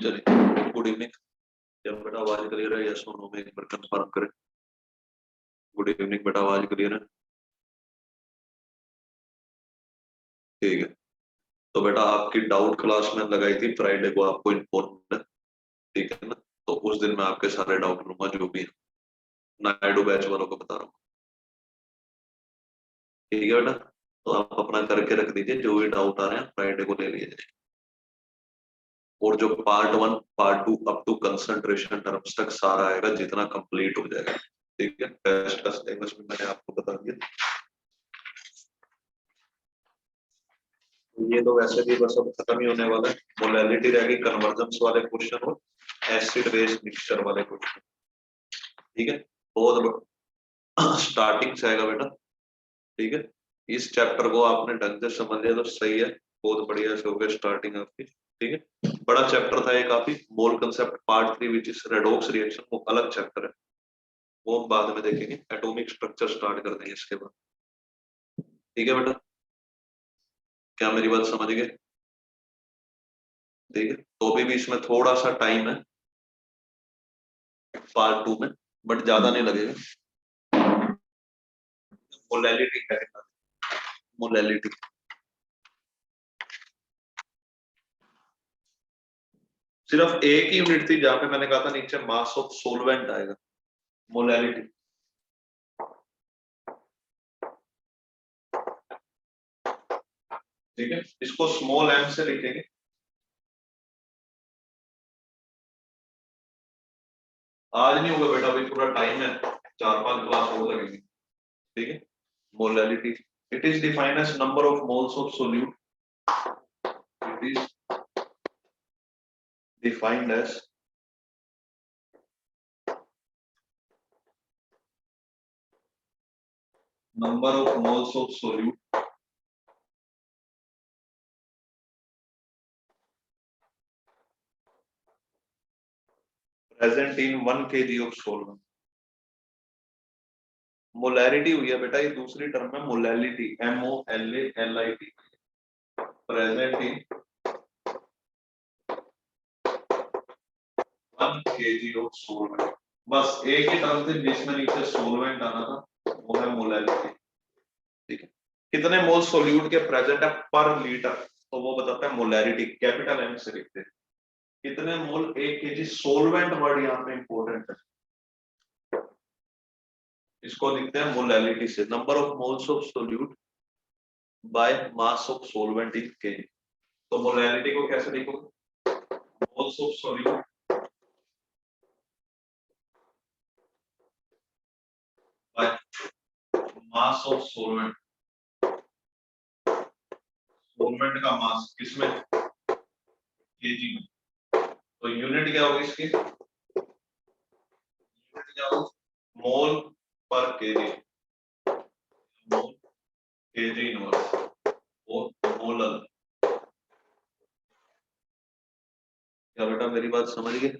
चलिए, good evening. जब बेटा आवाज क्लियर है, यस और नो में एक बार कंफर्म करें। गुड इवनिंग बेटा, आवाज क्लियर है? ठीक है। तो बेटा आपकी डाउट क्लास में लगाई थी फ्राइडे को, आपको इन्फॉर्म है, ठीक है ना? तो उस दिन मैं आपके सारे डाउट लूंगा जो भी है, नायडू बैच वालों को बता रहा हूँ। ठीक है बेटा, तो आप अपना करके रख दीजिए, जो भी डाउट आ रहे हैं फ्राइडे को ले लीजिए। और जो part 1 part 2 up to concentration terms तक सारा आएगा, जितना कंप्लीट हो जाएगा। ठीक है, टेस्ट का सिलेबस भी मैंने आपको बता दिया। ये तो वैसे भी बस अब खत्म ही होने वाला है। मोलैलिटी रहेगी, कन्वर्जेंस वाले क्वेश्चन और एसिड बेस मिक्सचर वाले क्वेश्चन। ठीक है, बहुत स्टार्टिंग से आएगा बेटा। ठीक है, इस चैप्टर को आपने ढंग से समझ लिया तो सही है, बहुत बढ़िया से हो गया स्टार्टिंग आपकी। ठीक है, बड़ा चैप्टर था ये काफी, मोल concept part 3 which is redox reaction, वो अलग चैप्टर है, वो हम बाद में देखेंगे। एटॉमिक स्ट्रक्चर स्टार्ट कर देंगे इसके बाद। ठीक है बेटा, क्या मेरी बात समझ गए? ठीक है, तो भी इसमें थोड़ा सा टाइम है पार्ट 2 में, बट ज्यादा नहीं लगेगा। मोलैलिटी क्या है? मोलैलिटी सिर्फ एक ही यूनिट थी जहां पे मैंने कहा था नीचे मास ऑफ सोलवेंट आएगा, मोलैलिटी। ठीक है, इसको स्मॉल एम से लिखेंगे। आज नहीं होगा बेटा, अभी पूरा टाइम है, 4-5 क्लास और लगेंगे। ठीक है, molality it is defined as number of moles of solute, it is defined as number of moles of solute present in 1 kg of solvent। Molarity हुई है बेटा, ये दूसरी टर्म है molality, MOLALIT, present in 1 kg of solvent। बस एक ही term थी जिसमें नीचे सोलवेंट आना था, वो है मोलैलिटी। ठीक है, कितने मोल सोल्यूट के प्रेजेंट है पर लीटर, तो वो बताता है मोलैरिटी, कैपिटल एम से लिखते हैं। कितने मोल 1 kg सोलवेंट, वर्ड यहाँ पे इंपॉर्टेंट है, इसको लिखते हैं मोलैलिटी से, number of moles of solute by mass of solvent in KG. तो मोलैलिटी को कैसे लिखोगे? Moles of solute by mass of solvent, solvent का मास किसमें? केजी में। तो यूनिट क्या होगी इसकी? यूनिट क्या होगी? मोल पर केजी, मोल केजी इनवर्स और मोलल। क्या बेटा मेरी बात समझ गए?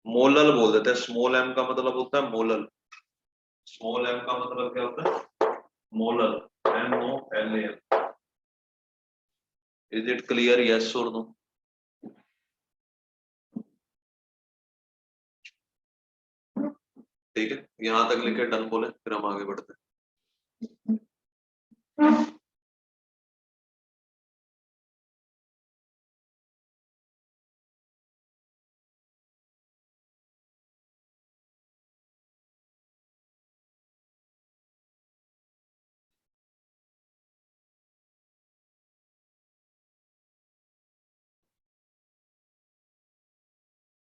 मोलल बोल देते हैं, स्मॉल एम का मतलब होता है मोलल, स्मॉल एम का मतलब क्या होता है? Molal, MOLAL। Is it clear, yes और नो? ठीक है, यहां तक लिखे डन बोले, फिर हम आगे बढ़ते हैं।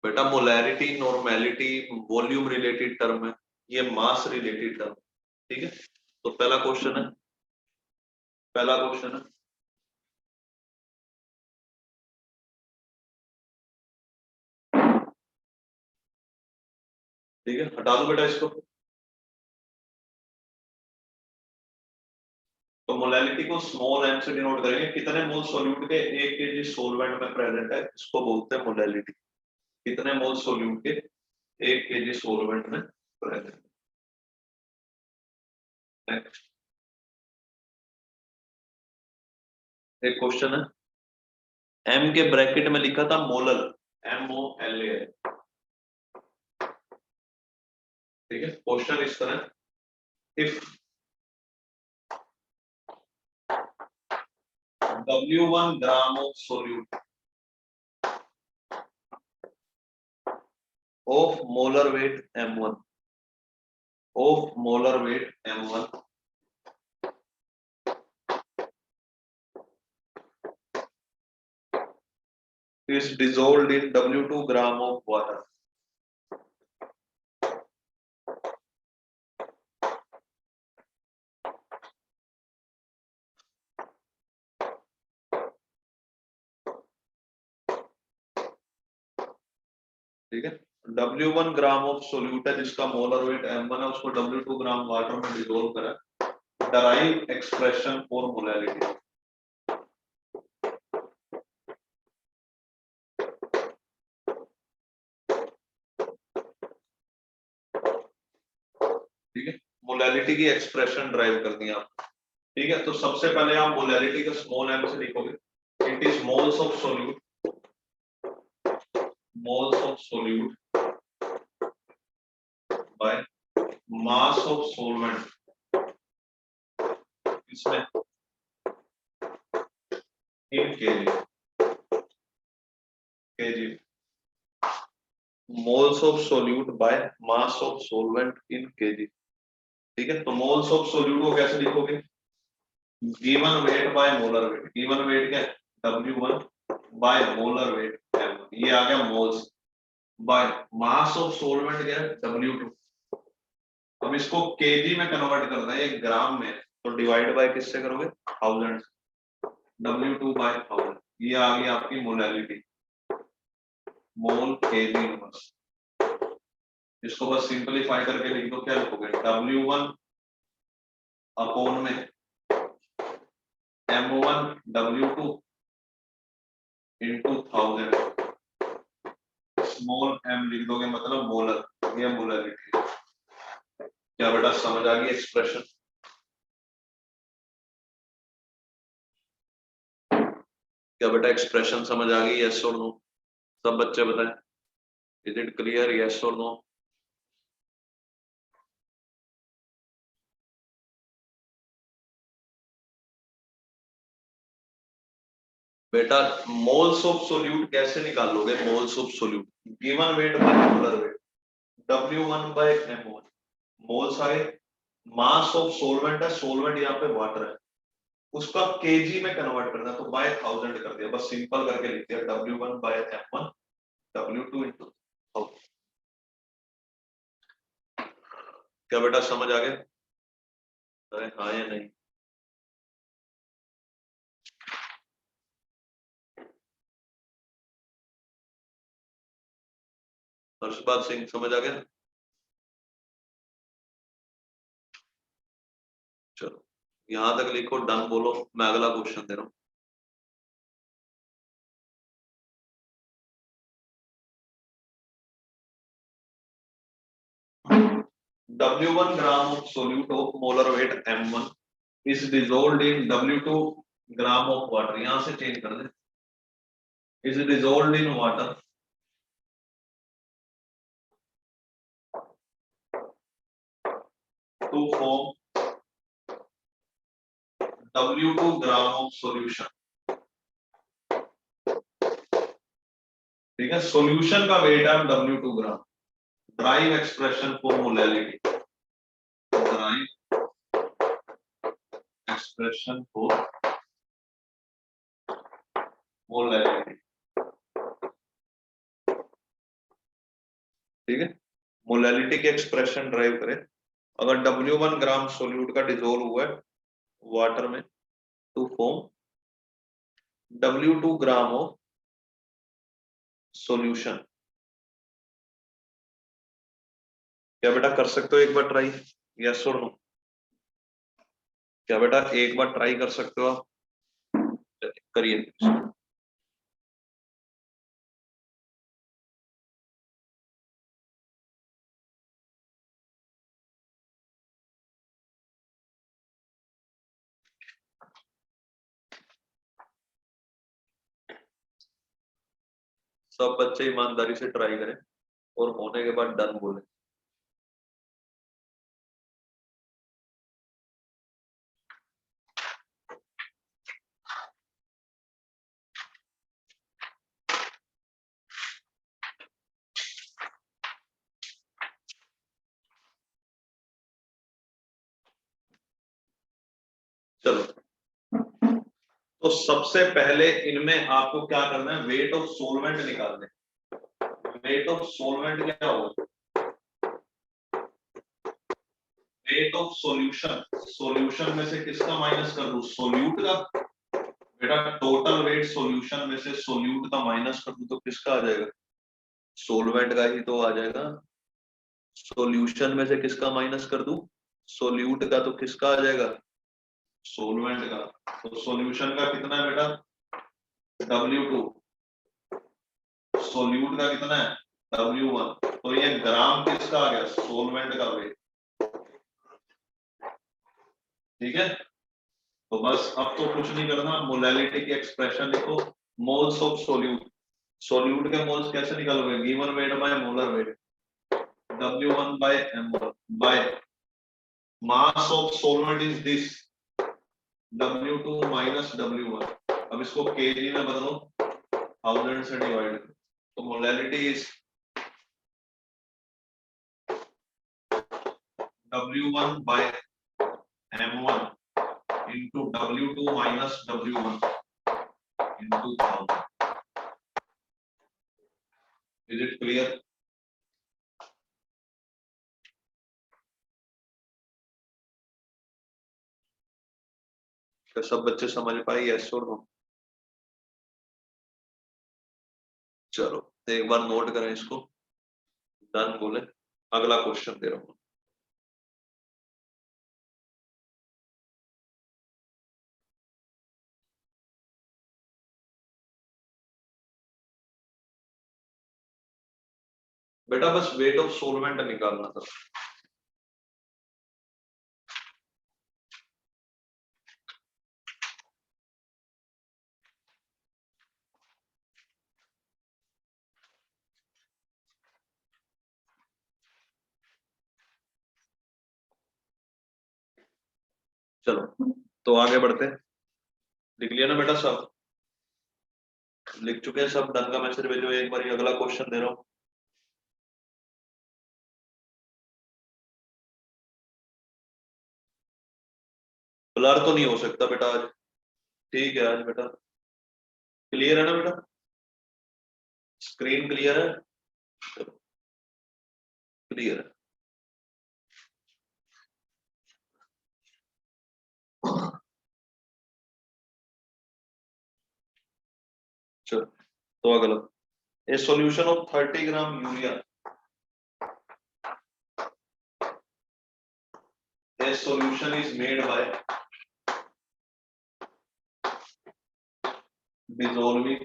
बेटा molarity, normality, volume related term है, ये मास रिलेटेड टर्म। ठीक है, तो पहला क्वेश्चन है, पहला क्वेश्चन है, ठीक है, हटा दो बेटा इसको। तो मोलैलिटी को स्मॉल एम से डिनोट करेंगे, कितने मोल सोल्यूट के 1 kg सोलवेंट में प्रेजेंट है, इसको बोलते हैं मोलैलिटी। कितने मोल सोल्यूट के 1 kg सोलवेंट में प्रेजेंट। नेक्स्ट एक क्वेश्चन है, एम के ब्रैकेट में लिखा था मोलल, MOLAL। ठीक है, क्वेश्चन इस तरह, if W1 gram of solute of molar weight M1, of molar weight M1 is dissolved in W2 gram of water, ठीक है, W1 ग्राम ऑफ सोल्यूट है जिसका मोलर वेट M1 है, उसको W2 ग्राम वाटर में dissolve करा, derive expression for molality. ठीक है, मोलैलिटी की एक्सप्रेशन ड्राइव कर दी आप। ठीक है, तो सबसे पहले आप मोलैलिटी का स्मॉल एम से लिखोगे, it is moles of solute, moles of solute by mass of solvent, इसमें in KG, KG moles of solute by mass of solvent in KG. ठीक है, तो मोल्स ऑफ सोल्यूट को कैसे लिखोगे, given weight by molar weight, given weight क्या है W1 bye molar wait M1, ये आ गया moles, bye mass of solvent क्या है W2। अब इसको केजी में कन्वर्ट करना है, ये ग्राम में, तो डिवाइड बाय किससे करोगे 1000, W2 बाय 1000, ये आ गई आपकी मोलैलिटी, मोल केजी इनवर्स। इसको बस सिंपलीफाई करके लिख दो, क्या लिखोगे W1 अपॉन में M1 W2 into 1000, small m लिख दोगे, मतलब मोलर, ये मोलैलिटी। क्या बेटा समझ आ गई एक्सप्रेशन? क्या बेटा एक्सप्रेशन समझ आ गई, यस और नो? सब बच्चे बताएं, इज इट क्लियर, यस और नो? बेटा मोल्स ऑफ सोल्यूट कैसे निकालोगे, moles of solute given weight by molar weight, W1 by M1, moles आए, मास ऑफ सोलवेंट है, सोलवेंट यहाँ पे वाटर है, उसका केजी में कन्वर्ट करना, तो बाय 1000 कर दिया, बस सिंपल करके लिख दिया W1 by M1, W2 into 1000। क्या बेटा समझ आ गया? अरे हाँ या नहीं? हर्षपाल सिंह समझ आ गया? चलो यहां तक लिखो, डन बोलो, मैं अगला क्वेश्चन दे रहा हूं। W1 gram of solute of molar weight M1 is dissolved in W2 gram of water, यहां से चेंज कर दे, is dissolved in water to form W2 gram of solution। ठीक है, सॉल्यूशन का वेट है W2 gram, drive expression for molality, drive expression for molality. ठीक है, molality की एक्सप्रेशन ड्राइव करें, अगर W1 ग्राम सोल्यूट का डिजोल्व हुआ है वाटर में to form W2 gram of solution. क्या बेटा कर सकते हो एक बार ट्राई, यस और नो? क्या बेटा एक बार ट्राई कर सकते हो आप? करिए। सब बच्चे ईमानदारी से ट्राई करें और होने के बाद डन बोले। चलो, तो सबसे पहले इनमें आपको क्या करना है, वेट ऑफ सोलवेंट निकालने। वेट ऑफ सोलवेंट क्या होगा, वेट ऑफ सॉल्यूशन, सॉल्यूशन में से किसका माइनस कर दूं, सोल्यूट का। बेटा टोटल वेट सॉल्यूशन में से सोल्यूट का माइनस कर दूं तो किसका आ जाएगा, सोलवेंट का ही तो आ जाएगा। सॉल्यूशन में से किसका माइनस कर दूं, सोल्यूट का, तो किसका आ जाएगा, सोलवेंट का, तो सॉल्यूशन का कितना है बेटा W2, सोल्यूट का कितना है W1, तो ये ग्राम किसका आ गया सोलवेंट का वेट, ठीक है। तो बस अब तो कुछ नहीं करना, मोलैलिटी की एक्सप्रेशन लिखो, मोल्स ऑफ सोल्यूट, सोल्यूट के मोल्स कैसे निकालोगे, given weight by molar weight, W1 by M1 by mass of solvent is this W2 minus W1। अब इसको kg में बदलो, 1000 से डिवाइड करो, तो molality is W1 by M1 into W2 minus W1 into 1000। Is it clear? क्या सब बच्चे समझ पाए, यस और नो? चलो एक बार नोट करें इसको, डन बोले, अगला क्वेश्चन दे रहा हूं। बेटा बस वेट ऑफ सोलवेंट निकालना था। चलो तो आगे बढ़ते हैं, लिख लिया ना बेटा सब, लिख चुके हैं सब, डन का मैसेज भेजो, एक बार अगला क्वेश्चन दे रहा हूँ। ब्लर तो नहीं हो सकता बेटा आज, ठीक है आज बेटा क्लियर है ना बेटा, स्क्रीन क्लियर है, क्लियर है। चलो तो अगला, ए solution of 30 gram urea, A solution is made by dissolving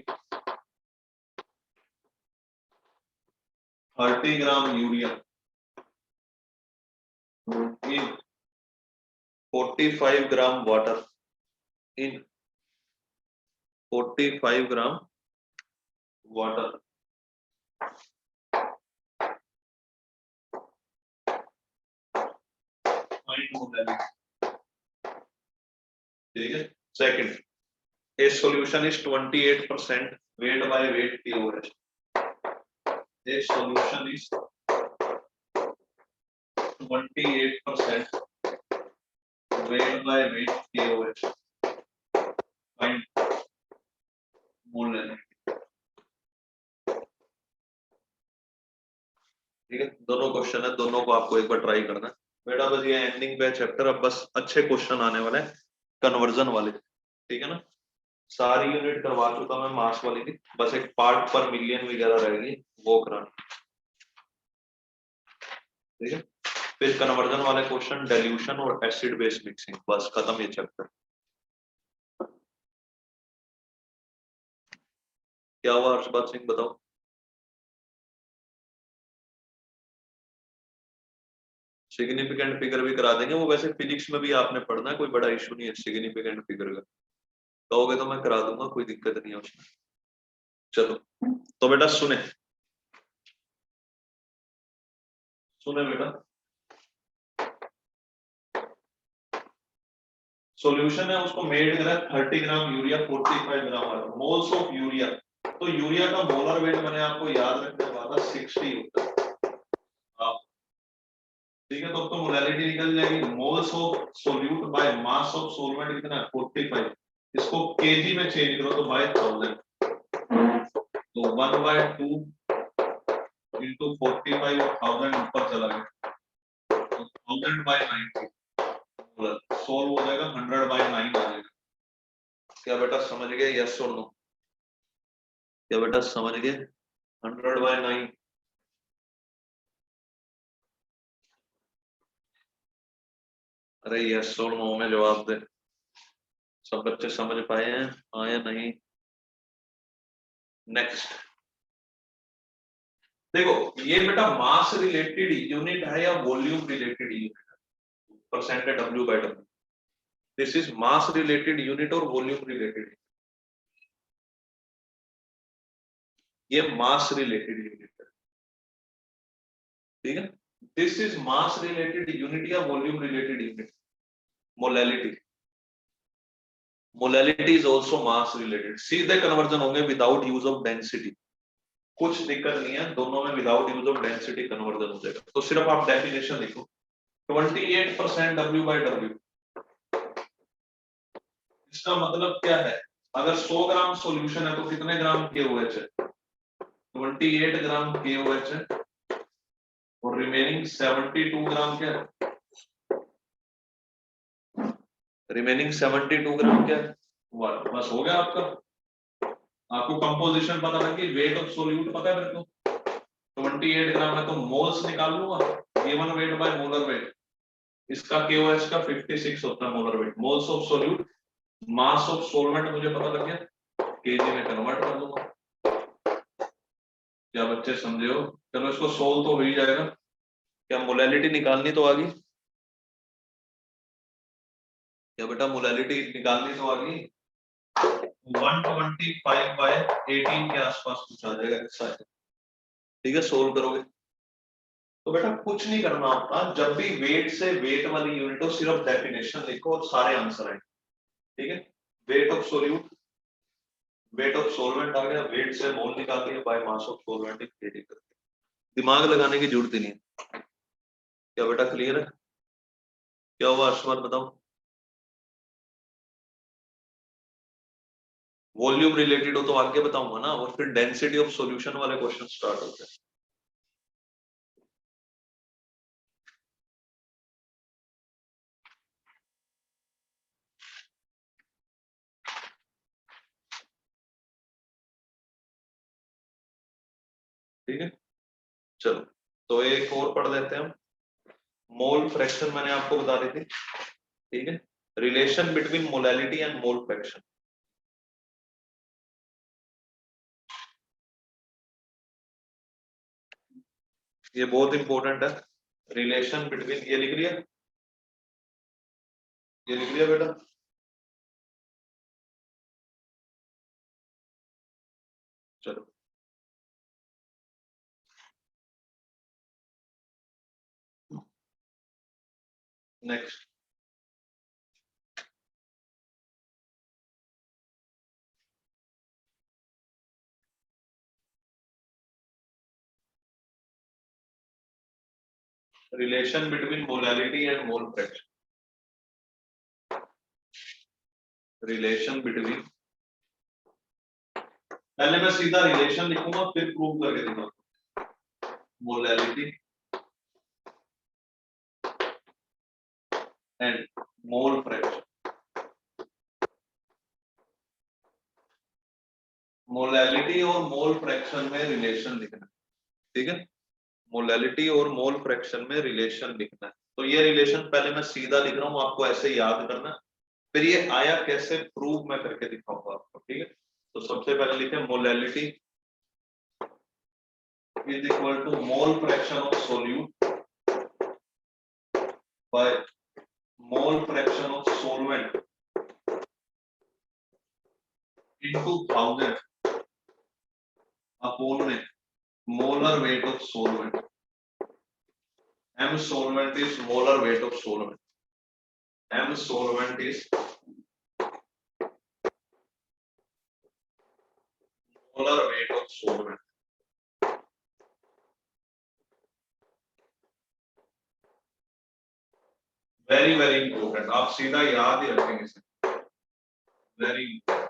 30 gram urea in 45 gram water, in 45 gram water, ठीक है। Second, a solution is 28% weight by weight KOH, a solution is 28% weight by weight KOH, find molarity, ठीक है। दोनों question है, दोनों को आपको एक बार ट्राई करना है बेटा, बस ये एंडिंग पे चैप्टर, अब बस अच्छे क्वेश्चन आने वाले हैं कन्वर्जन वाले, ठीक है ना। सारी यूनिट करवा चुका मैं मास वाली की, बस एक पार्ट पर मिलियन वगैरह रहेगी वो कराना, ठीक है। फिर कन्वर्जन वाले क्वेश्चन, डाइल्यूशन और एसिड बेस मिक्सिंग, बस खत्म ये चैप्टर। क्या हुआ हर्षपाल सिंह बताओ? सिग्निफिकेंट फिगर भी करा देंगे, वो वैसे फिजिक्स में भी आपने पढ़ना है, कोई बड़ा इशू नहीं है सिग्निफिकेंट फिगर का, कहोगे तो मैं करा दूंगा, कोई दिक्कत नहीं है उसमें। चलो तो बेटा सुने, सुने बेटा, सॉल्यूशन है उसको मेड करा 30 gram urea 45 gram water, moles of urea, तो यूरिया का मोलर वेट मैंने आपको याद रखने वाला 60 होता है, ठीक है। तो मोलैलिटी निकल जाएगी, moles of solute by mass of solvent कितना है 45, इसको केजी में चेंज करो तो बाय 1000, तो 1/2 into 45 और 1000 ऊपर चला गया, तो 1000/90 सोल्व हो जाएगा, 100/9 आ जाएगा। क्या बेटा समझ गए, यस और नो? क्या बेटा समझ गए 100/9? अरे यस और नो में जवाब दे। सब बच्चे समझ पाए हैं? हाँ या नहीं? नेक्स्ट देखो, ये बेटा मास रिलेटेड यूनिट है या वॉल्यूम रिलेटेड यूनिट है? परसेंट है W by W. This is mass related unit और वॉल्यूम रिलेटेड। ये मास रिलेटेड यूनिट है, ठीक है। This is mass related unit या volume related unit? Molality. Molality is also mass related. सीधे conversion होंगे विदाउट यूज ऑफ डेंसिटी, कुछ दिक्कत नहीं है, दोनों में without use of density conversion हो जाएगा। तो सिर्फ आप डेफिनेशन लिखो, 28% डब्ल्यू बाय डब्ल्यू। इसका मतलब क्या है? अगर 100 ग्राम सॉल्यूशन है तो कितने ग्राम KOH है? 28 ग्राम KOH है, और रिमेनिंग 72 ग्राम क्या है? रिमेनिंग 72 ग्राम क्या है? बस हो गया आपका। आपको कंपोजिशन पता लगी, वेट ऑफ सोल्यूट पता है मेरे को, 28 ग्राम है तो मोल्स निकाल लूंगा, given weight by molar wait. इसका KOH का 56 होता है molar weight. Moles of solute, mass of solvent मुझे पता लग गया, केजी में कन्वर्ट कर दूंगा। क्या बच्चे समझे हो? चलो इसको सोल्व तो हो ही जाएगा। क्या मोलैलिटी निकालनी तो आ गई? क्या बेटा मोलैलिटी निकालनी तो आ गई? 125/18 के आसपास कुछ आ जाएगा ऐसा है, ठीक है। सोल्व करोगे तो बेटा कुछ नहीं करना होता, जब भी वेट से वेट वाली यूनिट हो सिर्फ डेफिनेशन लिखो और सारे आंसर आए, ठीक है। Weight of solute, weight of solvent आ गया, वेट से मोल निकाल दिया, बाय मास ऑफ सोलवेंट केडी करके। दिमाग लगाने की जरूरत ही नहीं है। क्या बेटा क्लियर है? क्या हुआ अर्शमत बताओ? वॉल्यूम रिलेटेड हो तो आगे बताऊंगा ना, और फिर डेंसिटी ऑफ सॉल्यूशन वाले क्वेश्चन स्टार्ट होते हैं। ठीक है, चलो तो एक और पढ़ लेते हैं हम। मोल फ्रैक्शन मैंने आपको बता दी थी, ठीक है। Relation between molality and mole fraction. ये बहुत इंपॉर्टेंट है, रिलेशन बिटवीन। ये लिख लिया? ये लिख लिया बेटा? चलो next. Relation between molality and mole fraction. Relation between, पहले मैं सीधा रिलेशन लिखूंगा फिर प्रूव करके दिखाऊंगा। Molality and mole fraction. Molality और मोल फ्रैक्शन में रिलेशन लिखना, ठीक है। मोलैलिटी और मोल फ्रैक्शन में रिलेशन लिखना है। तो ये रिलेशन पहले मैं सीधा लिख रहा हूं, आपको ऐसे याद करना, फिर ये आया कैसे प्रूव मैं करके दिखाऊंगा आपको, ठीक है। तो सबसे पहले लिखे molality is equal to mole fraction of solute by mole fraction of solvent into 1000 upon में molar weight of solvent. M solvent is molar weight of solvent. M solvent is molar weight of solvent. Very very important. आप सीधा याद ही रखेंगे इसे। Very important.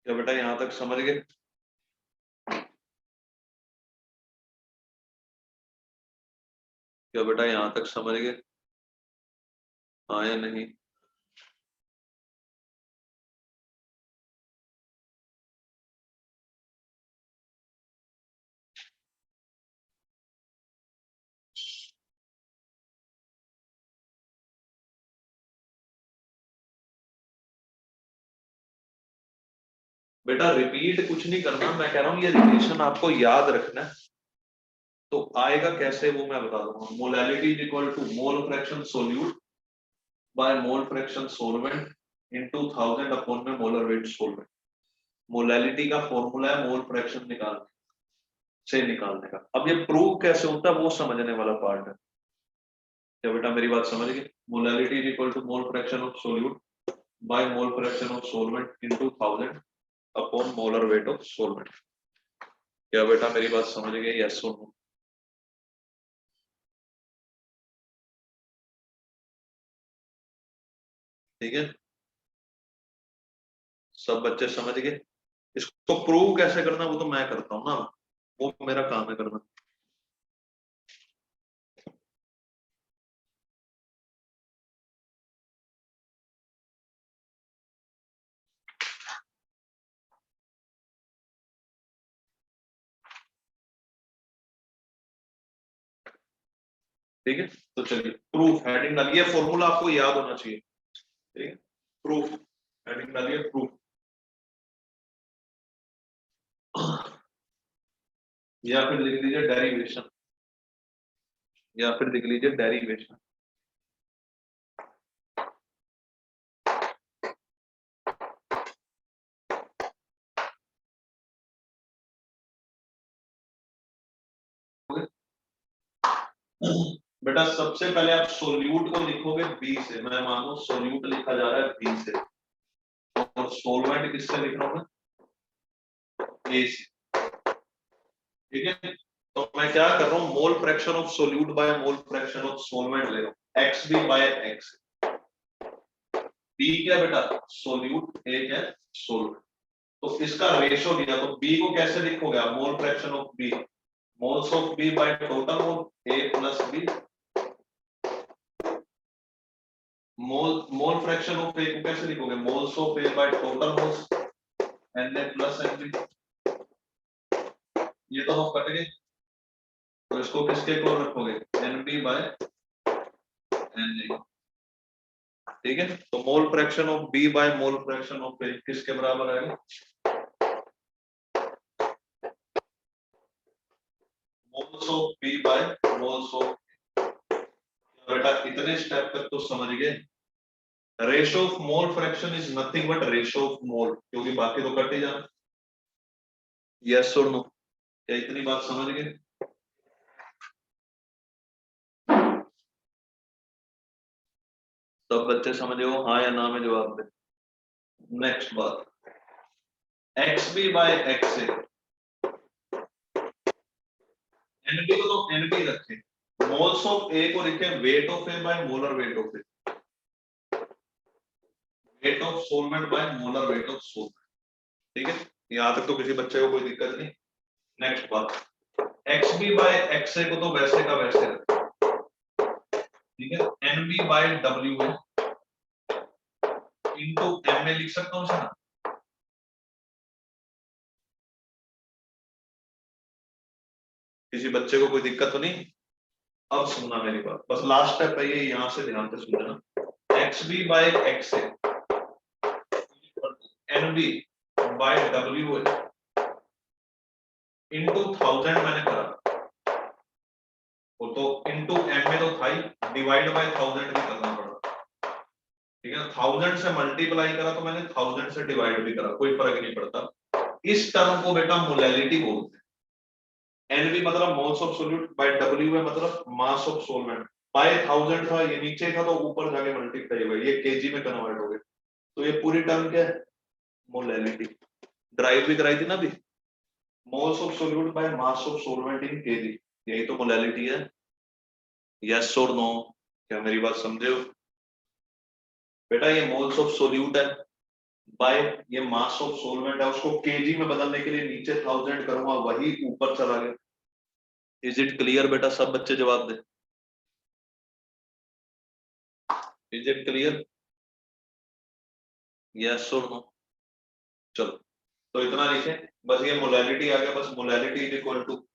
क्या बेटा यहां तक समझ गए? क्या बेटा यहां तक समझ गए? हाँ या नहीं? बेटा रिपीट कुछ नहीं करना, मैं कह रहा हूं ये रिलेशन आपको याद रखना है। तो आएगा कैसे वो मैं बता दूंगा। Molality is equal to mole fraction solute by mole fraction solvent into 1000 upon में मोलर वेट सोलवेंट। मोलैलिटी का फॉर्मूला है मोल फ्रैक्शन निकालने का। अब ये प्रूव कैसे होता है वो समझने वाला पार्ट है। क्या बेटा मेरी बात समझ गए? Molality is equal to mole fraction of solute by mole fraction of solvent into 1000 upon molar weight of solvent. क्या बेटा मेरी बात समझ गए? यस और नो? ठीक है, सब बच्चे समझ गए? इसको प्रूव कैसे करना वो तो मैं करता हूँ ना, वो मेरा काम है करना। ठीक है, तो चलिए प्रूफ हेडिंग डालिए, फॉर्मूला आपको याद होना चाहिए। ठीक है, प्रूफ हेडिंग डालिए प्रूफ, या फिर लिख लीजिए डेरिवेशन, या फिर लिख लीजिए डेरिवेशन। बेटा सबसे पहले आप सोल्यूट को लिखोगे बी से, मैं मानो सोल्यूट लिखा जा रहा है बी से, और सोलवेंट किससे लिख रहा हूं मैं? ए से। ठीक है, तो मैं क्या कर रहा हूँ, mole fraction of solute by mole fraction of solvent ले रहा हूँ, x b by x. B क्या बेटा? सोल्यूट, ए क्या? सोलवेंट। तो इसका रेशो दिया, तो बी को कैसे लिखोगे आप? Mole fraction of B, moles of B by total mole A plus B. Mole fraction of A को कैसे लिखोगे? Moles of A by total moles N A plus N B. ये तो हम कट गए, तो इसको किसके इक्वल रखोगे? N B by N A. ठीक है, तो mole fraction of B by mole fraction of A किसके बराबर आएगा? Moles of B by moles of. बेटा इतने स्टेप तक तो समझ गए। Ratio of mole fraction is nothing but ratio of mole, क्योंकि बाकी तो कट ही जाना। यस और नो? क्या इतनी बात समझ गए? सब बच्चे समझे हो? हाँ या ना में जवाब दे। नेक्स्ट बात, x b by x A. NB को तो एनबी रखे, मोल्स ऑफ ए को लिखे weight of A bye molar weight of A, wait of solvent bye molar weight of solvent. ठीक है, यहां तक तो किसी बच्चे को कोई दिक्कत नहीं। नेक्स्ट बात, x b by x a को तो वैसे का वैसे रखे। ठीक है, एन बी बाय डब्ल्यू ए इंटू एम ए लिख सकता हूं ना? किसी बच्चे को कोई दिक्कत तो नहीं? अब सुनना मेरी बात, बस लास्ट स्टेप है ये, यहां से ध्यान से सुनना। X b by x a n B by डब्ल्यू ए इंटू 1000 मैंने करा, वो तो इंटू एम में तो था ही, डिवाइड बाय 1000 भी करना पड़ा। ठीक है, 1000 से मल्टीप्लाई करा तो मैंने 1000 से डिवाइड भी करा, कोई फर्क नहीं पड़ता। इस टर्म को बेटा मोलैलिटी बोलते हैं। एनवी मतलब moles of solute, by W मतलब मास ऑफ सोलवेंट। बाय 1000 था, ये नीचे था तो ऊपर जाके मल्टीप्लाई हुआ, ये केजी में कन्वर्ट हो गए। तो ये पूरी टर्म क्या है? मोलैलिटी। ड्राइव भी कराई थी ना अभी, moles of solute by mass of solvent in KG, यही तो मोलैलिटी है। यस और नो? क्या मेरी बात समझे हो? बेटा ये मोल्स ऑफ सोल्यूट है बाय ये मास ऑफ सोलवेंट है, उसको केजी में बदलने के लिए नीचे 1000 करूंगा, वही ऊपर चला गया। इज इट क्लियर बेटा? सब बच्चे जवाब दे। Is it clear? यस और नो? चलो, तो इतना लिखे, बस ये मोलैलिटी आ गया, बस मोलैलिटी इज इक्वल टू,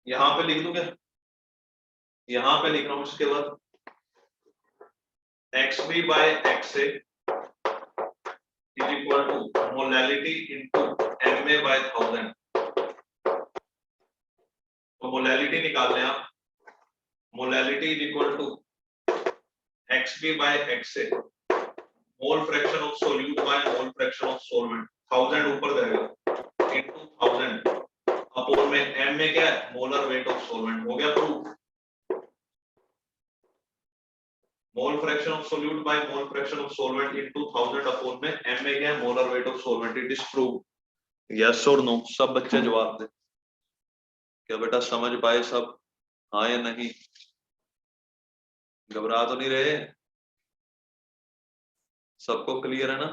यहां पे लिख दूं क्या? यहां पे लिख रहा हूं, इसके बाद x b by x a is equal to molality into ma by 1000। तो मोलैलिटी निकाल लें आप, molality is equal to xb by xa, mole fraction of solute by mole fraction of solvent, 1000 ऊपर जाएगा इनटू 1000 अपोन में m में क्या है, मोलर वेट ऑफ सॉल्वेंट। हो गया proof. Mole fraction of solute by mole fraction of solvent into 1000 upon में m में क्या है, molar weight of solvent. It is prove. Yes और नो, सब बच्चे जवाब दें। क्या बेटा समझ पाए सब, हाँ या नहीं? घबरा तो नहीं रहे? सबको क्लियर है ना?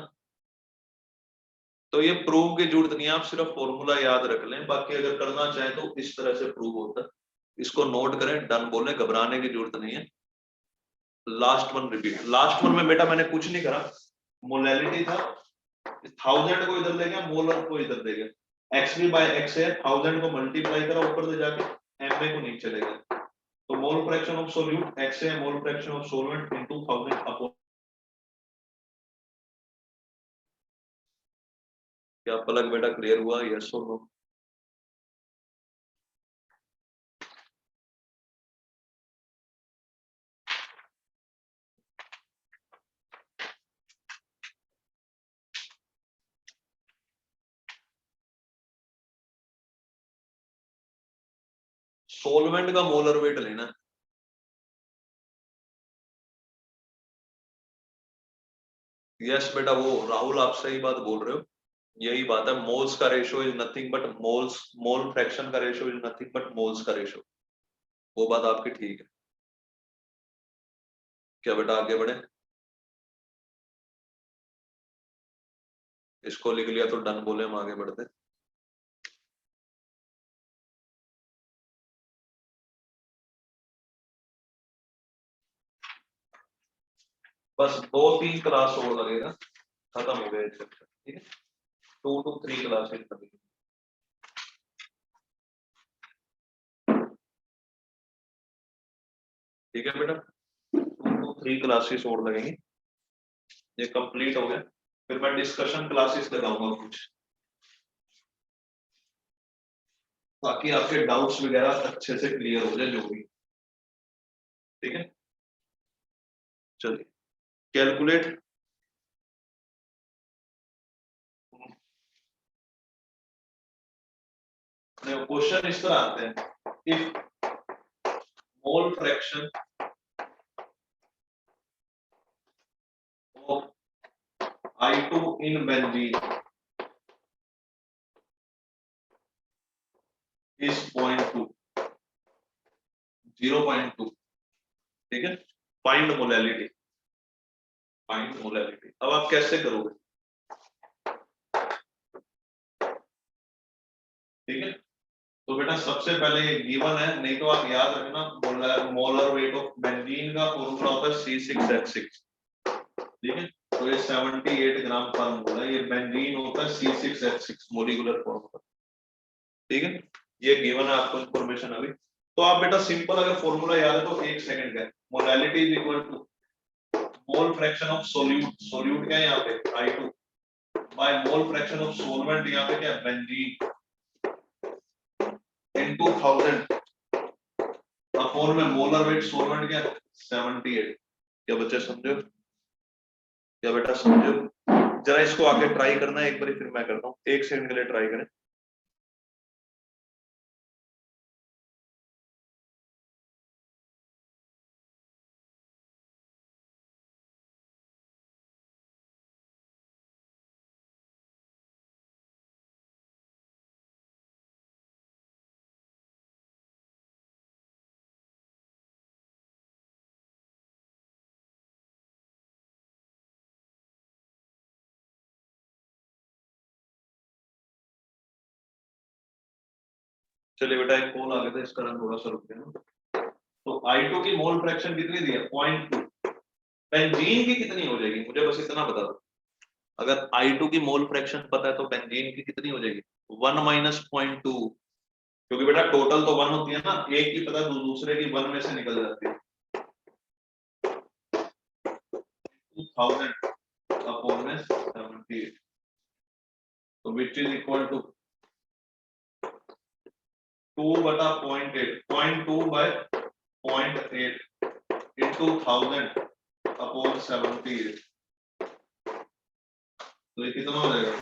तो ये प्रूव की जरूरत नहीं है, आप सिर्फ फॉर्मूला याद रख लें, बाकी अगर करना चाहें तो इस तरह से प्रूव होता है। इसको नोट करें, डन बोलें, घबराने की जरूरत नहीं है। Last one repeat. Last one में बेटा मैंने कुछ नहीं करा, मोलैलिटी था, 1000 को इधर ले गया, मोलर को इधर ले गया, xv बाय xa 1000 को मल्टीप्लाई करा ऊपर से जाके, ma को नीचे ले गया। तो mole fraction of solute xa mole fraction of solvent into 1000 upon. क्या पलक बेटा क्लियर हुआ? यस और नो? सॉल्वेंट का मोलर वेट लेना। यस बेटा, वो राहुल आप सही बात बोल रहे हो, यही बात है। मोल्स का ratio is nothing but moles, mole fraction का ratio is nothing but moles का रेशो। वो बात आपकी ठीक है। क्या बेटा आगे बढ़े? इसको लिख लिया तो डन बोले, हम आगे बढ़ते। बस 2-3 क्लास और लगेगा, खत्म हो गया चैप्टर। ठीक है, 2 to 3 क्लासेस लगेगी। ठीक है बेटा, 2 to 3 क्लासेस और लगेंगी। ये कंप्लीट हो गया, फिर मैं डिस्कशन क्लासेस लगाऊंगा कुछ, ताकि आपके डाउट्स वगैरह अच्छे से क्लियर हो जाए जो भी। ठीक है, चलिए कैलकुलेट। क्वेश्चन इस तरह आते हैं, if mole fraction of I2 in benzene is 0.2, 0.2। ठीक है, फाइंड मोलैलिटी, फाइंड मोलैलिटी। अब आप कैसे करोगे? ठीक है, तो बेटा सबसे पहले ये गिवन है, नहीं तो आप याद रखना, मोलर वेट ऑफ बेंजीन का फॉर्मूला होता है C6H6। ठीक है, तो ये 78 ग्राम पर मोल है, ये बेंजीन होता है C6H6 मोलिकुलर फॉर्मूला। ठीक है, ये गिवन है आपको इंफॉर्मेशन अभी। तो आप बेटा सिंपल अगर फॉर्मूला याद है तो 1 सेकंड का, molality is equal to mole fraction of solute, solute क्या है यहाँ पे I2, by mole fraction of solvent यहाँ पे क्या है बेंजीन, इनटू 1000 अपॉन में मोलर वेट सॉल्वेंट क्या 78। क्या बच्चे समझो? क्या बेटा समझो? जरा इसको आगे ट्राई करना है एक बार, फिर मैं करता हूँ, 1 सेकंड के लिए ट्राई करें। चलिए बेटा एक कॉल आ गया था, इस कारण थोड़ा सा रुक गया। तो I2 की मोल फ्रैक्शन कितनी दी है 0.2, बेंजीन की कितनी हो जाएगी मुझे बस इतना बता दो। अगर I2 की मोल फ्रैक्शन पता है तो बेंजीन की कितनी हो जाएगी 1 माइनस 0.2, क्योंकि बेटा टोटल तो 1 होती है ना, एक की पता दूसरे की 1 में से निकल जाती है। 2000 अपॉन में 78। Which is equal to 2/0.8, 0.2 by 0.8 into 1000 upon 78। तो ये कितना हो जाएगा?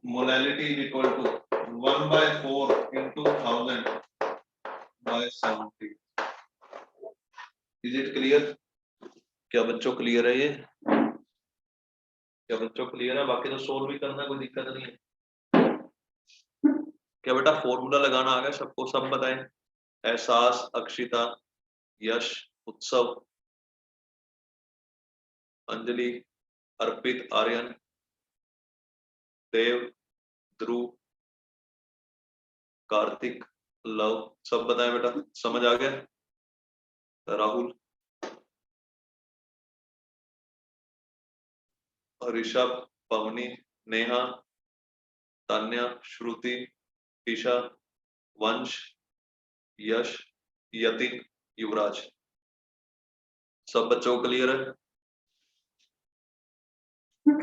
Molality is equal to 1/4 into 1000 by 70। Is it clear? क्या बच्चों क्लियर है ये? क्या बच्चों क्लियर है? बाकी तो सोल्व भी करना, कोई दिक्कत नहीं है। क्या बेटा फॉर्मूला लगाना आ गया सबको? सब बताएं। एहसास, अक्षिता, यश, उत्सव, अंजलि, अर्पित, आर्यन, देव, ध्रुव, कार्तिक, लव, सब बताएं बेटा। समझ आ गया? राहुल, ऋषभ, पवनी, नेहा, तान्या, श्रुति, ईशा, वंश, यश, यतिन, युवराज, सब बच्चों को क्लियर है?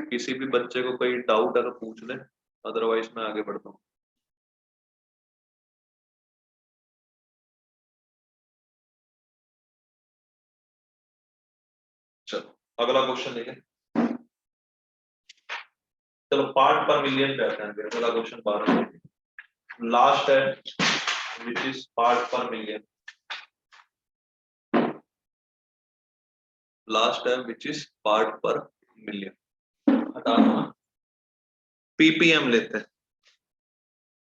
किसी भी बच्चे को कोई डाउट है तो पूछ ले, अदरवाइज मैं आगे बढ़ता हूँ। चलो अगला क्वेश्चन देखें। चलो पार्ट पर मिलियन पे आते हैं। अगला क्वेश्चन 12 लास्ट है, विच इज पार्ट पर मिलियन। लास्ट है विच इज पार्ट पर मिलियन। हटा दो ना, पीपीएम लेते हैं,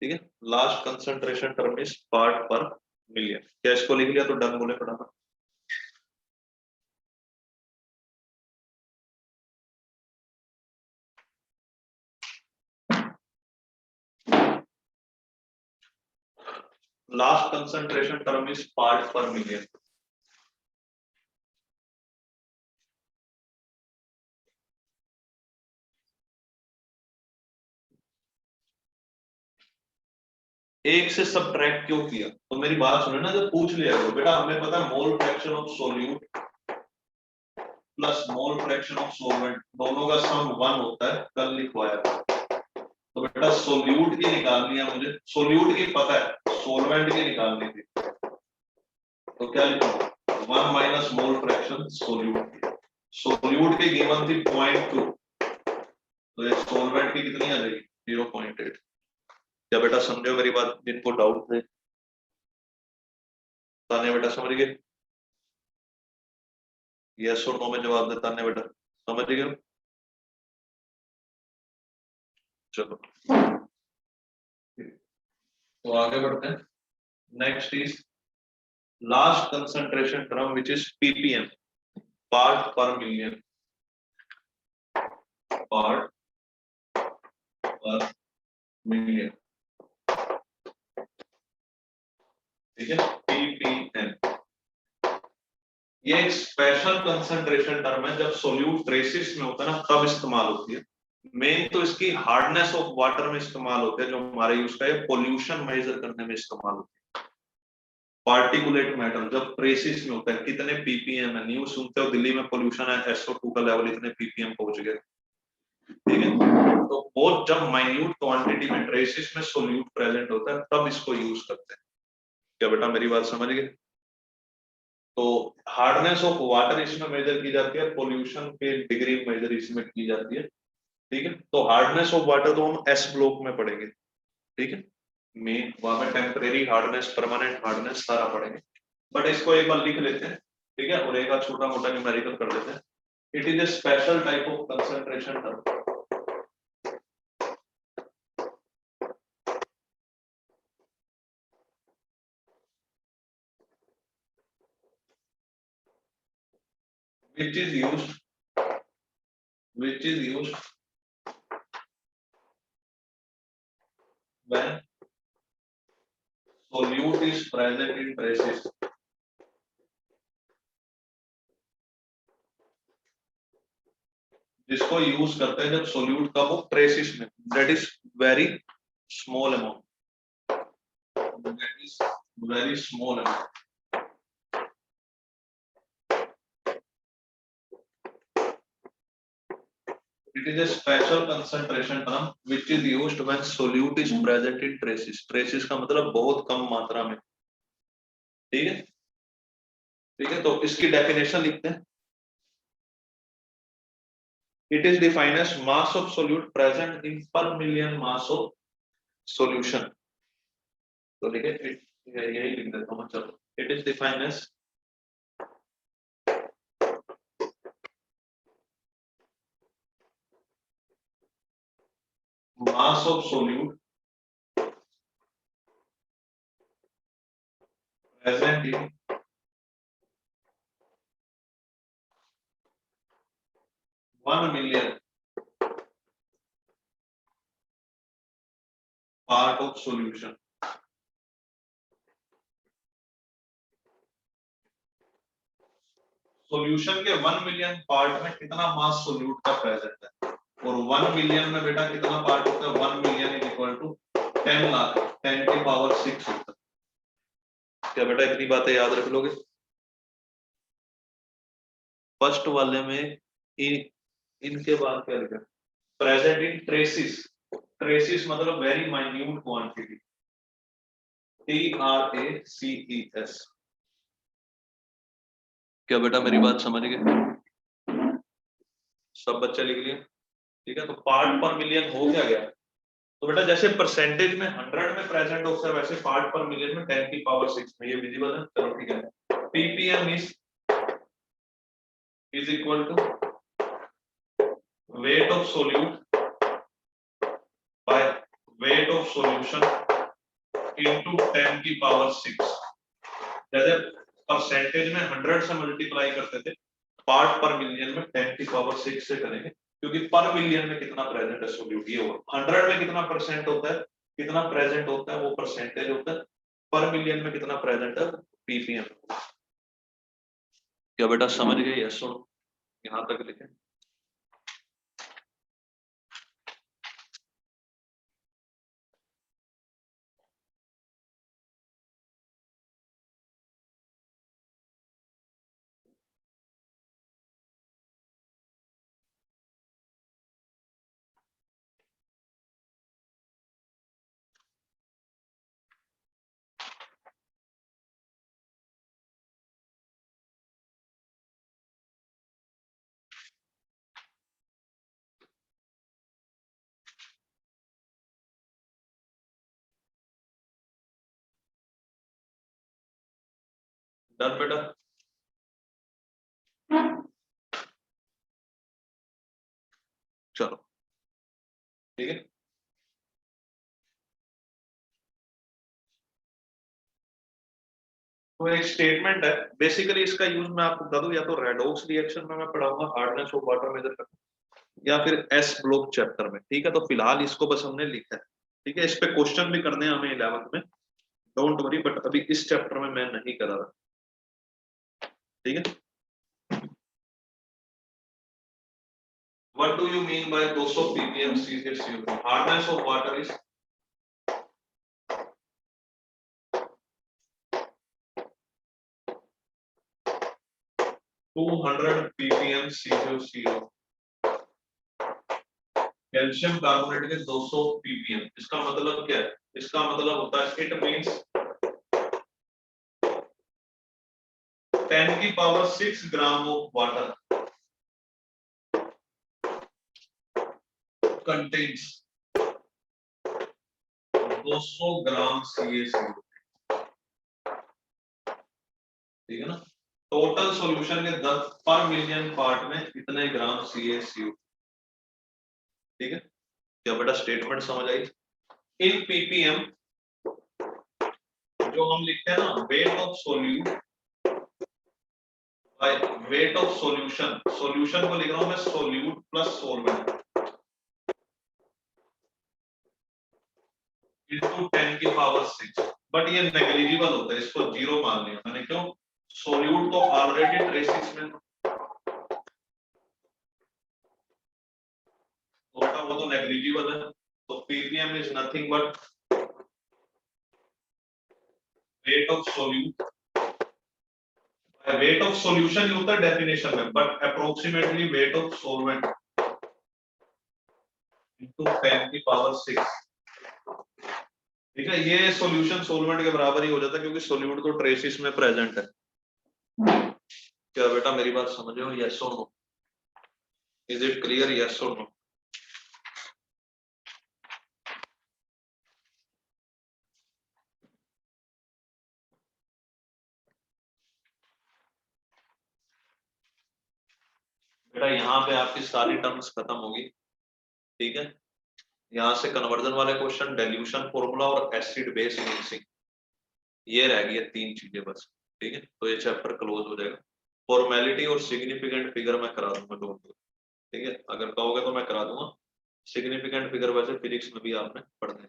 ठीक है। Last concentration term is part पर मिलियन। क्या इसको लिख लिया तो डन बोले फटाफट? Last concentration term is part पर मिलियन। एक से सब्ट्रैक्ट क्यों किया? तो मेरी बात सुनो ना, जब पूछ लिया करो बेटा, हमें पता है mole fraction of solute plus mole fraction of solvent दोनों का सम 1 होता है, कल लिखवाया था। तो बेटा सोल्यूट की निकालनी है मुझे, सोल्यूट की पता है, सॉल्वेंट की निकालनी थी। तो क्या लिखो? 1 माइनस मोल फ्रैक्शन सोल्यूट। सोल्यूट की गिवन थी 0.2, तो ये सॉल्वेंट की कितनी आ जाएगी? 0.8। क्या बेटा समझो मेरी बात? जिनको डाउट है ताने बेटा समझ गए? यस और नो में जवाब देता है बेटा, समझ गए? चलो तो आगे बढ़ते हैं। Next is last concentration term which is ppm, part पर मिलियन। पार्ट पर मिलियन, ठीक है, पीपीएम। ये एक स्पेशल कंसंट्रेशन टर्म है, जब सोल्यूट ट्रेसिस में होता है ना तब इस्तेमाल होती है। मेन तो इसकी हार्डनेस ऑफ वाटर में इस्तेमाल होते हैं, जो हमारे यूज का है पोल्यूशन मेजर करने में इस्तेमाल होती है। पार्टिकुलेट मैटर जब ट्रेसिस में होता है, कितने पीपीएम है, न्यूज सुनते हो दिल्ली में पोल्यूशन है, SO2 का लेवल इतने पीपीएम पहुंच गए, ठीक है। तो बहुत जब माइन्यूट क्वांटिटी में ट्रेसिस में सोल्यूट प्रेजेंट होता है तब इसको यूज करते हैं। क्या बेटा मेरी बात समझ गए? तो हार्डनेस ऑफ वाटर इसमें मेजर की जाती है, पोल्यूशन के डिग्री मेजर इसमें की जाती है, ठीक है। तो हार्डनेस ऑफ वाटर तो हम एस ब्लॉक में पढ़ेंगे, ठीक है। में वहां पे टेम्परेरी हार्डनेस, परमानेंट हार्डनेस सारा पढ़ेंगे, बट इसको एक बार लिख लेते हैं, ठीक है, और एक बार छोटा मोटा न्यूमेरिकल कर लेते हैं। It is a special type of concentration term which is used when solute is present in traces। जिसको यूज करते हैं जब सोल्यूट का वो ट्रेसिस में, that is very small amount, that is very small amount. It is a special concentration term which is used when solute is present in traces. Traces का मतलब बहुत कम मात्रा में, ठीक है, ठीक है। तो इसकी डेफिनेशन लिखते हैं। It is defined as mass of solute present in per million mass of solution. तो ठीक है, यही लिख देता हूँ। चलो, it is defined as mass of solute present in one million part of solution. Solution के 1 मिलियन पार्ट में कितना मास सोल्यूट का प्रेजेंट है, और 1 मिलियन में बेटा कितना पार्ट होता है, 1 million is equal to 10 lakh, 10 की पावर 6 होता है। क्या बेटा इतनी बातें याद रख लोगे? फर्स्ट वाले में इनके बाद क्या लिखा, प्रेजेंट इन ट्रेसिस। ट्रेसिस मतलब वेरी माइन्यूट क्वांटिटी, TRACES। क्या बेटा मेरी बात समझ गए? सब बच्चे लिख लिए, ठीक है। तो पार्ट पर मिलियन हो गया। तो बेटा जैसे परसेंटेज में 100 में प्रेजेंट होता है, वैसे पार्ट पर मिलियन में 10 की पावर 6 में। ये विजिबल है? चलो ठीक है। ppm is equal to weight of solute by weight of solution into 10 की पावर 6। जैसे परसेंटेज में 100 से मल्टीप्लाई करते थे, पार्ट पर मिलियन में 10 की पावर 6 से करेंगे, क्योंकि पर मिलियन में कितना प्रेजेंट है सोल्यूट ये होगा। 100 में कितना परसेंट होता है, कितना प्रेजेंट होता है, वो परसेंटेज होता है। पर मिलियन में कितना प्रेजेंट है, ppm। क्या बेटा समझ गए? यस सुनो, यहां तक लिखें। डन बेटा? चलो ठीक है। तो एक स्टेटमेंट है, बेसिकली इसका यूज मैं आपको बता दूं, या तो रेडॉक्स रिएक्शन में मैं पढ़ाऊंगा हार्डनेस ऑफ वाटर मेजर करना, या फिर एस ब्लॉक चैप्टर में, ठीक है। तो फिलहाल इसको बस हमने लिखा है, ठीक है। इस पे क्वेश्चन भी करने हैं हमें 11th में, डोंट वरी, बट अभी इस चैप्टर में मैं नहीं करा रहा, ठीक है। What do you mean by 200 ppm CaCO2? Hardness of water is 200 ppm CaCO2। Calcium carbonate के 200 ppm। इसका मतलब क्या है? इसका मतलब होता है, इट मींस 10 की power 6 gram of water contains 200 gram CaCO2, ठीक है ना। टोटल सॉल्यूशन के 10 पर मिलियन पार्ट में इतने ग्राम CaCO2, ठीक है। क्या बेटा स्टेटमेंट समझ आई? इन ppm जो हम लिखते हैं ना, wait of solute by weight of solution. Solution को लिख रहा हूं मैं सोल्यूट प्लस सॉल्वेंट इनटू 10 की पावर 6। बट ये नेग्लिजिबल होता है, इसको जीरो मान लिया मैंने। क्यों? सोल्यूट तो ऑलरेडी ट्रेसिस में, वो तो नेग्लिजिबल है। तो ppm is nothing but weight of solute. Weight of solution ही होता है डेफिनेशन में, but approximately weight of solvent into 10 की पावर 6। ठीक है, ये सॉल्यूशन सोलवेंट के बराबर ही हो जाता है क्योंकि सोल्यूट तो ट्रेसिस में प्रेजेंट है। क्या बेटा मेरी बात समझ रहे हो? यस और no? Is it clear? Yes और नो? बेटा यहाँ पे आपकी सारी टर्म्स खत्म होगी। ठीक है, यहाँ से कन्वर्जन वाले क्वेश्चन, डेल्यूशन फॉर्मूला और एसिड बेस मिक्सिंग, ये रह गई है 3 चीजें बस। ठीक है, तो ये चैप्टर क्लोज हो जाएगा। फॉर्मेलिटी और सिग्निफिकेंट फिगर मैं करा दूंगा डोंट वरी। ठीक है, अगर कहोगे तो मैं करा दूंगा। सिग्निफिकेंट फिगर वैसे फिजिक्स में भी आपने पढ़ना है।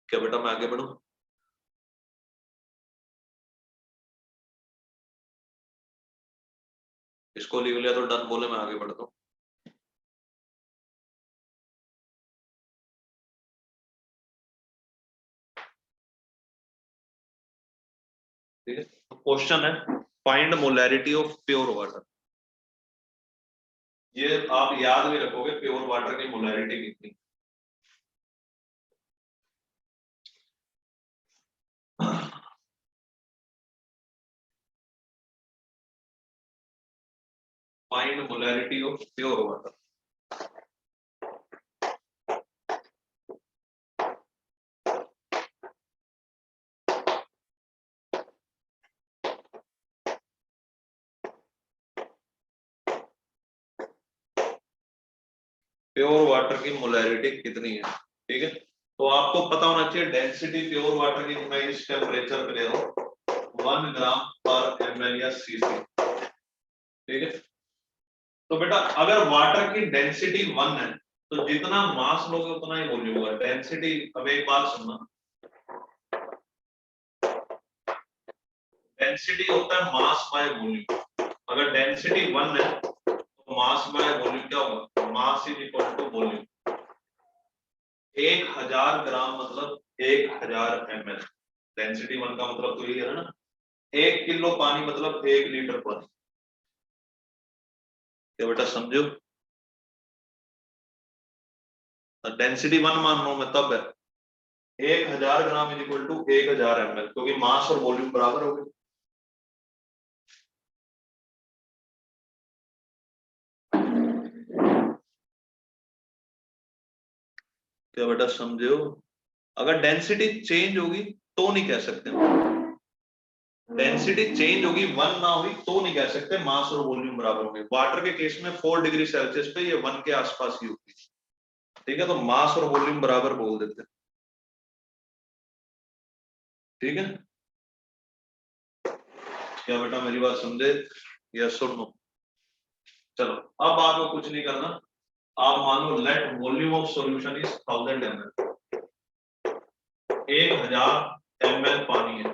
क्या बेटा मैं आगे बढ़ूं? इसको लिख लिया तो डन बोले, मैं आगे बढ़ता हूँ। ठीक है, तो क्वेश्चन है find molarity of pure water. ये आप याद भी रखोगे, प्योर वाटर की मोलैरिटी कितनी। Find molarity of pure water. Pure water की मोलैरिटी कितनी है? ठीक है, तो आपको पता होना चाहिए डेंसिटी प्योर वाटर की। मैं इस टेम्परेचर पे ले रहा हूँ 1 ग्राम पर ml या cc। ठीक है, तो बेटा अगर वाटर की डेंसिटी 1 है तो जितना मास लोगे उतना ही वॉल्यूम होगा। डेंसिटी, अब एक बात सुनना, डेंसिटी होता है मास बाय वॉल्यूम। अगर डेंसिटी 1 है तो मास बाय वॉल्यूम क्या होगा? Mass is equal to volume. 1000 gram मतलब 1000 ml। डेंसिटी 1 का मतलब तो यही है ना। 1 किलो पानी मतलब 1 लीटर पानी। क्या बेटा समझो? डेंसिटी 1 मान लो मैं तब है 1000 gram is equal to 1000 ml, क्योंकि मास और वॉल्यूम बराबर हो गए। क्या बेटा समझे हो? अगर डेंसिटी चेंज होगी तो नहीं कह सकते। डेंसिटी चेंज होगी 1 ना हुई तो नहीं कह सकते मास और वॉल्यूम बराबर होंगे। वाटर के केस में 4 डिग्री सेल्सियस पे ये 1 के आसपास ही होगी। ठीक है, तो मास और वॉल्यूम बराबर बोल देते हैं। ठीक है, क्या बेटा मेरी बात समझे? यस और नो? चलो, अब आपको कुछ नहीं करना। आप मान लो let volume of solution is 1000 ml। 1000 ml पानी है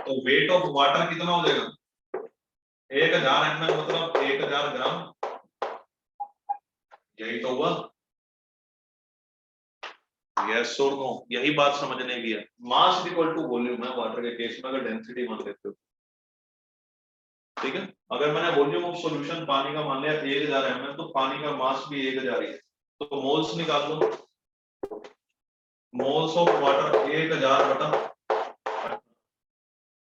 तो वेट ऑफ वाटर कितना हो जाएगा? 1000 ml मतलब 1000 ग्राम। यही तो हुआ। यस और नो? यही बात समझने की है। मास इक्वल टू वॉल्यूम है वाटर के केस में, अगर डेंसिटी मान लेते हो। ठीक है, अगर मैंने वॉल्यूम ऑफ सॉल्यूशन पानी का मान लिया 1000 ml तो पानी का मास भी 1000 ही है। तो मोल्स निकाल लो। मोल्स ऑफ वाटर 1000 बटा।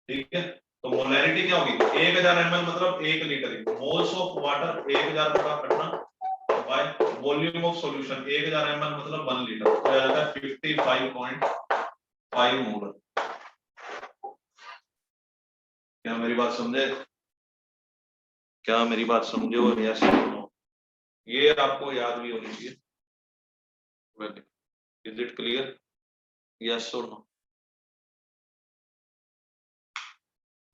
ठीक है, तो मोलैरिटी क्या होगी? 1000 ml मतलब 1 लीटर। मोल्स ऑफ वाटर 1000 बटा Patna by volume of solution 1000 ml मतलब 1 लीटर, तो आ जाता है 55.5 मोल। क्या मेरी बात समझे? क्या मेरी बात समझे? और यस और नो? ये आपको याद भी होनी चाहिए। Is it clear? यस और नो?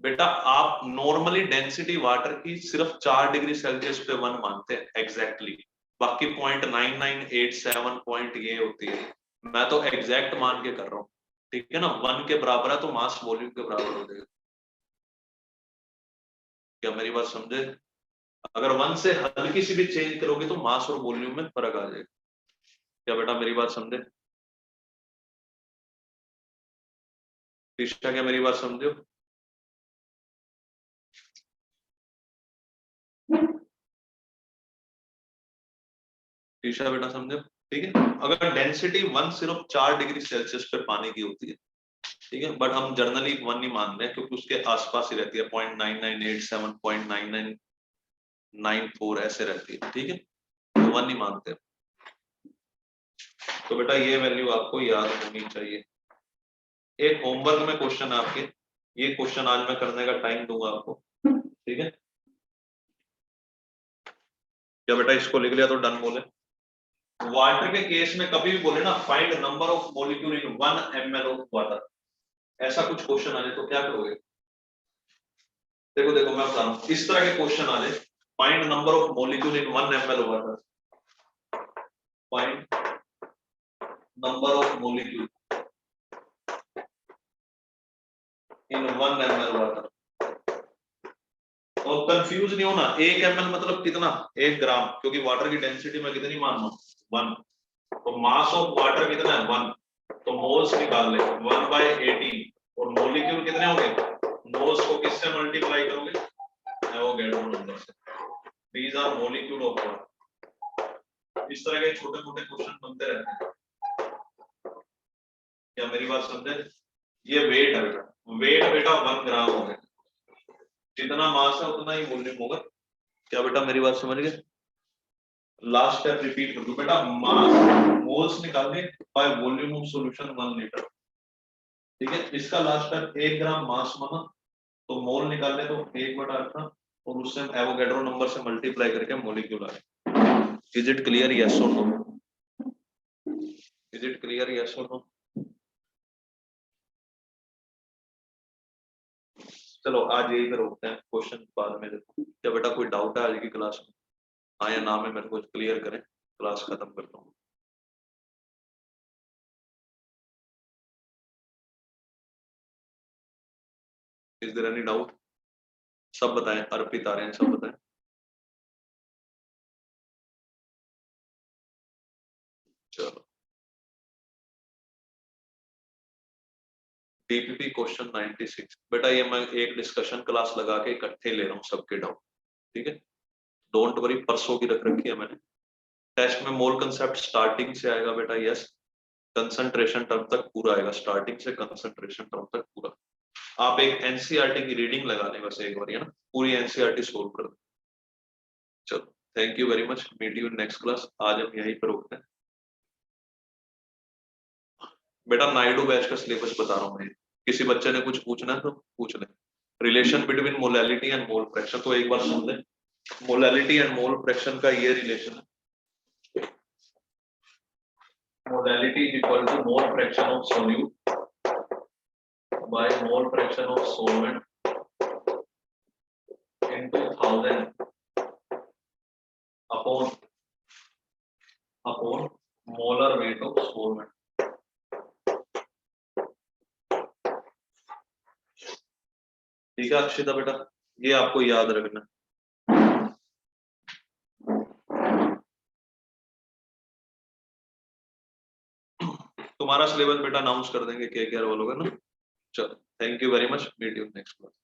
बेटा आप नॉर्मली डेंसिटी वाटर की सिर्फ 4 डिग्री सेल्सियस पे 1 मानते हैं एग्जैक्टली। बाकी 0.9987 पॉइंट ये होती है। मैं तो एग्जैक्ट मान के कर रहा हूँ। ठीक है ना, 1 के बराबर है तो मास वॉल्यूम के बराबर हो जाएगा। क्या मेरी बात समझे? अगर 1 से हल्की सी भी चेंज करोगे तो मास और वॉल्यूम में फर्क आ जाएगा। क्या बेटा मेरी बात समझे? तीसरा, क्या मेरी बात समझे? ईशा बेटा समझे, ठीक है। अगर डेंसिटी 1 सिर्फ 4 डिग्री सेल्सियस पे पानी की होती है, ठीक है, बट हम जर्नली 1 नहीं मान रहे क्योंकि उसके आसपास ही रहती है, 0.9987 0.9994 ऐसे रहती है, ठीक है, तो 1 नहीं मानते। तो बेटा ये वैल्यू आपको याद होनी चाहिए। एक होमवर्क में क्वेश्चन आपके, ये क्वेश्चन आज मैं करने का टाइम दूंगा आपको, ठीक है। क्या बेटा इसको लिख लिया तो डन बोले। वाटर के केस में कभी भी बोले ना find number of molecule in 1 ml of water, ऐसा कुछ क्वेश्चन आ जाए तो क्या करोगे? देखो देखो मैं बता रहा हूं, इस तरह के क्वेश्चन आ जाए, find number of molecule in 1 ml of water, find number of molecule in 1 ml water. और कंफ्यूज नहीं होना, 1 ml मतलब कितना, 1 ग्राम, क्योंकि वाटर की डेंसिटी मैं कितनी मान रहा हूं, 1, तो मास ऑफ वाटर कितना है 1, तो मोल्स निकाल ले 1/18, और मॉलिक्यूल कितने होंगे, मोल्स को किससे मल्टीप्लाई करोगे, एवोगैड्रो नंबर से। These are molecule of water. इस तरह के छोटे मोटे क्वेश्चन बनते रहते हैं, क्या मेरी बात समझे? ये वेट है बेटा, वेट बेटा 1 ग्राम हो गया, जितना मास है उतना ही वॉल्यूम होगा। क्या बेटा मेरी बात समझ गए? लास्ट स्टेप रिपीट कर दो बेटा, मास मोल्स निकालने by volume of solution 1 litre, ठीक है। इसका लास्ट स्टेप 1 ग्राम मास माना, तो मोल निकालने तो 1/18 और उससे एवोगैड्रो नंबर से मल्टीप्लाई करके मॉलिक्यूल आए। इज इट क्लियर, यस और no? Is it clear, yes और नो? चलो आज यही पे रोकते हैं, क्वेश्चन बाद में देखो। क्या बेटा कोई डाउट है आज की क्लास में? हाँ या ना में मेरे को क्लियर करें, क्लास खत्म करता हूँ। Is there any doubt? सब बताएं, अर्पित आ रहे हैं, सब बताएं। चलो डीपीपी क्वेश्चन 96 बेटा, ये मैं एक डिस्कशन क्लास लगा के इकट्ठे ले रहा हूँ सबके डाउट, ठीक है। डोंट वरी, परसों की रख रखी है मैंने। टेस्ट में मोल कंसेप्ट स्टार्टिंग से आएगा बेटा, यस। कंसंट्रेशन टर्म तक पूरा आएगा, स्टार्टिंग से कंसंट्रेशन टर्म तक पूरा। आप एक एनसीईआरटी की रीडिंग लगा लें बस एक बार, है ना, पूरी एनसीईआरटी सोल्व कर दो। चलो thank you very much, meet you in next class. आज हम यहीं पर रुकते हैं बेटा। नायडू बैच का सिलेबस बता रहा हूँ मैं, किसी बच्चे ने कुछ पूछना है तो पूछ ले। Relation between molality and mole fraction, तो एक बार सुन ले। मोलैलिटी एंड मोल फ्रैक्शन का ये रिलेशन है, molality is equal to mole fraction of solute by mole fraction of solvent into 1000 upon molar weight of solvent। ठीक है अक्षिता बेटा, ये आपको याद रखना। तुम्हारा सिलेबस बेटा अनाउंस कर देंगे, क्या क्या बोलोगे ना। चलो thank you very much, meet you next class.